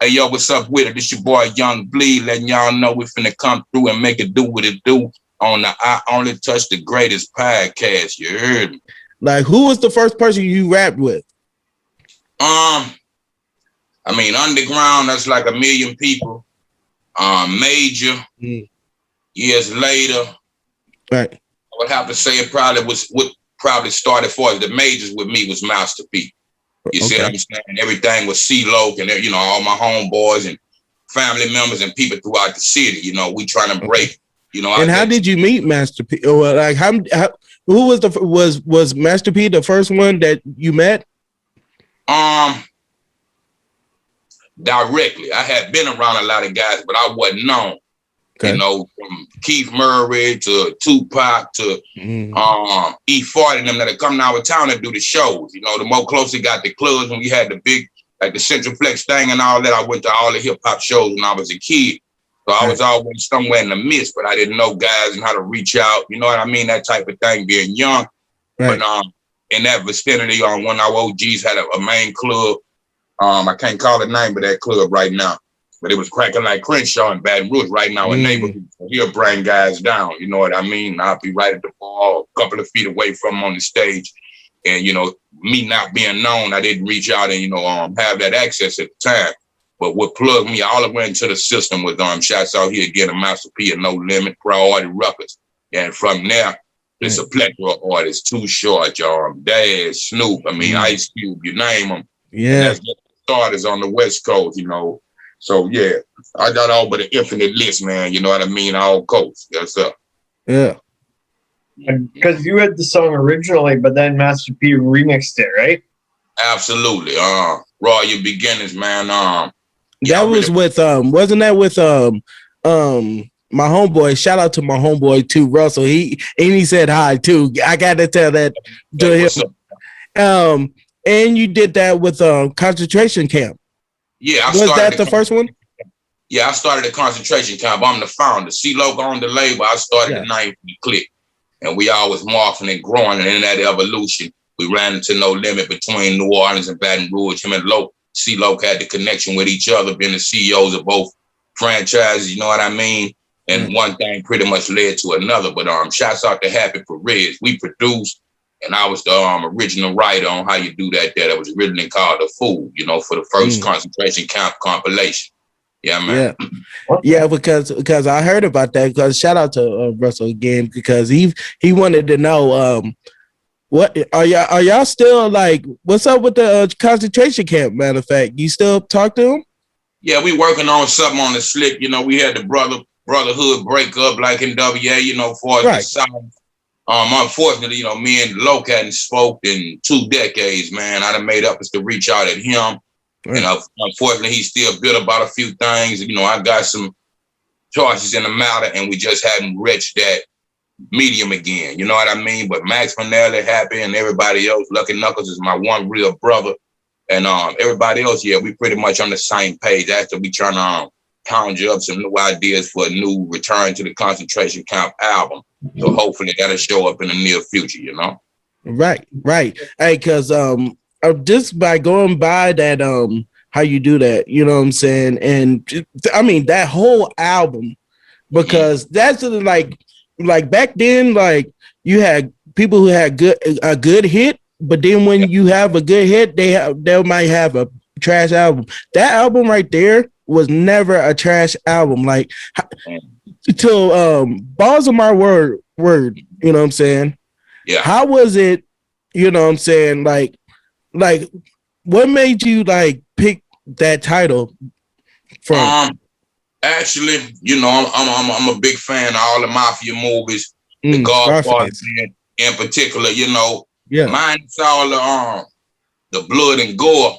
Hey, yo, what's up with it? This your boy Young Bleed, letting y'all know we finna come through and make it do what it do on the I Only Touch the Greatest podcast. You heard me? Like, who was the first person you rapped with? I mean, underground, that's like a million people. Major, years later. Right. I would have to say it probably was what probably started for the majors with me was Master P. You see what I'm saying? Everything was C-Loc and, you know, all my homeboys and family members and people throughout the city. You know, we trying to break, you know. And how did you meet Master P? Or like, who was was Master P the first one that you met? Directly. I had been around a lot of guys, but I wasn't known. Okay. You know, from Keith Murray to Tupac to E40 and them that had come to our town and do the shows. You know, the more closer got the clubs when we had the big, like the Central Flex thing and all that. I went to all the hip hop shows when I was a kid. So I was always somewhere in the midst, but I didn't know guys and how to reach out. You know what I mean? That type of thing, being young. Right. But in that vicinity, one of our OGs had a main club. I can't call the name of that club right now. But it was cracking like Crenshaw and Baton Rouge right now in neighborhood. He'll bring guys down, you know what I mean? I'll be right at the ball, a couple of feet away from him on the stage. And, you know, me not being known, I didn't reach out and, you know, have that access at the time. But what plugged me all the way into the system was shots out here again, a Master P and No Limit, Priority Records. And from there, it's a plethora of artists, Too Short, Daz, Snoop, I mean, Ice Cube, you name them. Yeah. And that's just the starters on the West Coast, you know. So, yeah, I got all but an infinite list, man. You know what I mean? All coast. That's up. Yeah. Because you had the song originally, but then Master P remixed it, right? Absolutely. Raw Your Beginnings, man. That was with, wasn't that with my homeboy? Shout out to my homeboy, too, Russell. He said hi, too. I got to tell that to him. And you did that with Concentration Camp. Yeah, was that the first one? Yeah, I started a concentration camp. I'm the founder. C-Loc on the label. I started the name for the clique. And we always morphing and growing. And in that evolution, we ran into No Limit between New Orleans and Baton Rouge. Him and C-Loc had the connection with each other, being the CEOs of both franchises, you know what I mean? And one thing pretty much led to another. But shouts out to Happy Perez. We produced, and I was the original writer on how you do that. That was originally called The Fool, you know, for the first concentration camp compilation. Yeah, man. Yeah, because I heard about that. Because shout out to Russell again, because he wanted to know what are y'all still like? What's up with the concentration camp? Matter of fact, you still talk to him? Yeah, we working on something on the slick. You know, we had the brotherhood breakup like in WA. You know, for the South. Unfortunately, you know, me and Loc hadn't spoke in 2 decades, man. I done made up to reach out at him. Right. You know, unfortunately, he's still bitter about a few things. You know, I got some charges in the matter, and we just haven't reached that medium again. You know what I mean? But Max Manelli, Happy, and everybody else, Lucky Knuckles is my one real brother. And everybody else, yeah, we pretty much on the same page. After we trying to conjure up some new ideas for a new Return to the Concentration Camp album. So hopefully that'll show up in the near future, you know? Right. Hey, because just by going by that, how you do that, you know what I'm saying? And I mean, that whole album, because that's like back then, like you had people who had a good hit, but then when you have a good hit, they might have a trash album. That album right there was never a trash album. Like till balls of my word, you know what I'm saying? Yeah. How was it, you know what I'm saying? Like what made you like pick that title from? Actually, you know, I'm a big fan of all the mafia movies, the Godfather in particular, you know. Yeah. Mine is all the blood and gore.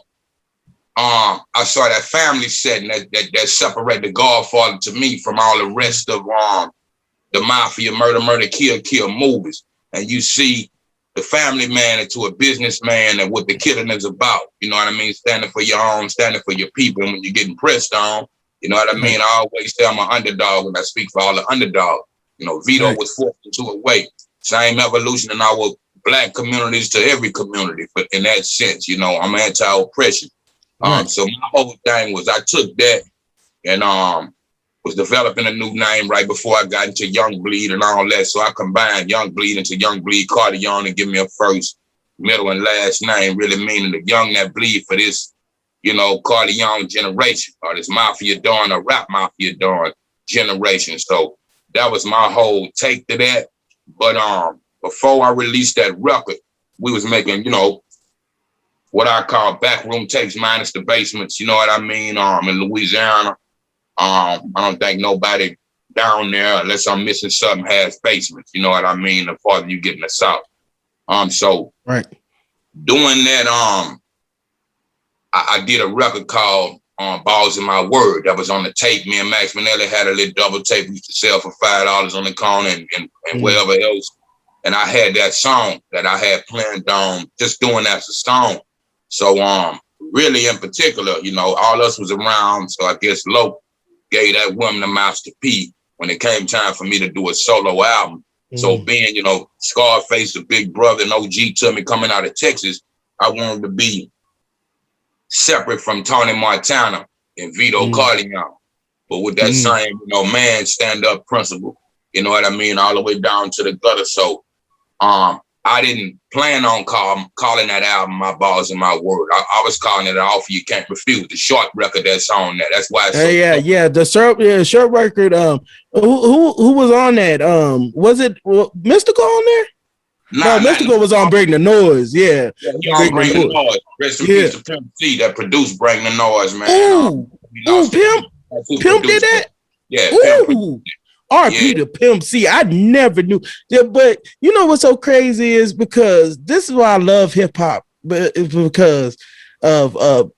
I saw that family setting that separate the Godfather to me from all the rest of the mafia murder, kill movies. And you see the family man into a businessman and what the killing is about. You know what I mean? Standing for your own, standing for your people. And when you're getting pressed on, you know what I mean? I always say I'm an underdog when I speak for all the underdogs. You know, Vito was forced into a way. Same evolution in our Black communities to every community, but in that sense, you know, I'm anti-oppression. So my whole thing was I took that and was developing a new name right before I got into Young Bleed and all that. So I combined Young Bleed into Young Bleed Cardion and give me a first, middle, and last name, really meaning the young that bleed for this, you know, Cardion generation, or this Mafia Dawn or Rap Mafia Dawn generation. So that was my whole take to that. But before I released that record, we was making, you know, what I call backroom tapes minus the basements, you know what I mean? In Louisiana. I don't think nobody down there, unless I'm missing something, has basements, you know what I mean? The farther you get in the South. So doing that, I did a record called Balls in My Word. That was on the tape. Me and Max Minnelli had a little double tape we used to sell for $5 on the corner and wherever else. And I had that song that I had planned on just doing that as a song. So really in particular, you know, all us was around. So I guess Loc gave that woman to Master P when it came time for me to do a solo album. So being, you know, Scarface, the big brother and OG to me coming out of Texas, I wanted to be separate from Tony Montana and Vito Cardion, but with that same, you know, man stand-up principle, you know what I mean, all the way down to the gutter. So I didn't plan on calling that album My Balls in My Word. I was calling it Offer You Can't Refuse, the short record that's on there. That's why it's so the short record. Who was on that? Was it Mystical on there? No, Mystical was on Bring the Noise. Yeah, he on Bring the Noise. Rest in peace to Pimp C that produced Bring the Noise, man. Pimp did that? Yeah. RP to Pimp C. I never knew. Yeah, but you know what's so crazy is because this is why I love hip hop, but it's because of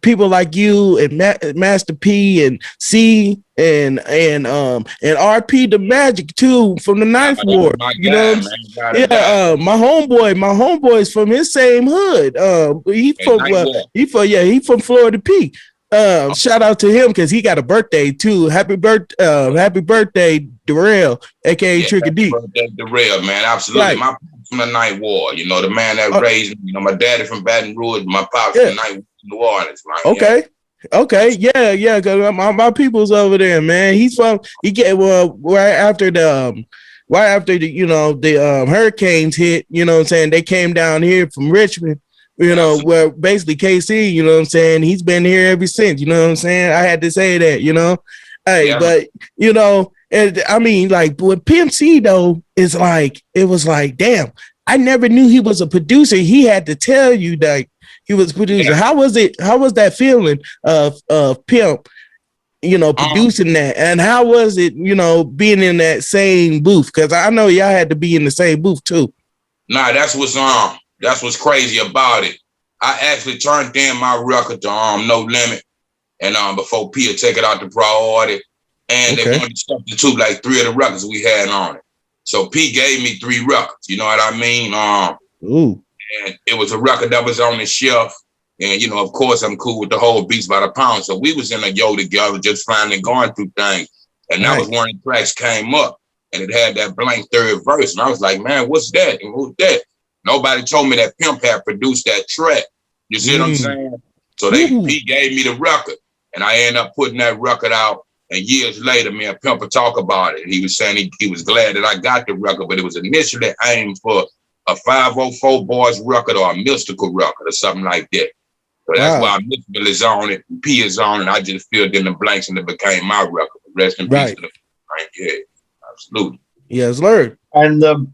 people like you and Master P and C and RP the Magic too from the Ninth Ward. You know what I'm saying? My homeboy's from his same hood. He from Florida P. Shout out to him because he got a birthday too. Happy birthday, Darrell, aka Trigger D. Happy birthday, Darrell, man. Absolutely. Right. My pops from the Ninth Ward, you know, the man that raised me. You know, my daddy from Baton Rouge, my pops from the Ninth Ward, New Orleans, man. Okay, yeah, because my people's over there, man. He get right after the you know the hurricanes hit, you know what I'm saying, they came down here from Richmond. You know, where basically KC, you know what I'm saying, he's been here ever since, you know what I'm saying? I had to say that, you know? Hey, but, you know, and I mean, like, with Pimp C, though, it was like, damn, I never knew he was a producer. He had to tell you that he was a producer. How was that feeling of Pimp, you know, producing that? And how was it, you know, being in that same booth? Because I know y'all had to be in the same booth, too. Nah, that's what's crazy about it. I actually turned in my record to No Limit, and before P take it out to priority, and they wanted to substitute like 3 of the records we had on it. So P gave me 3 records. You know what I mean? And it was a record that was on the shelf, and you know, of course, I'm cool with the whole Beats by the Pound. So we was in a yo together, just finally going through things, and that was one of the tracks came up, and it had that blank third verse, and I was like, man, what's that? And who's that? Nobody told me that Pimp had produced that track. You see what I'm saying? So he gave me the record, and I ended up putting that record out. And years later, me and Pimp would talk about it. And he was saying he was glad that I got the record, but it was initially aimed for a 504 Boys record or a Mystical record or something like that. So that's why Mystical is on it, and P is on it. I just filled in the blanks, and it became my record. Rest in peace to the right. Yeah, absolutely. Yes, Lord. And the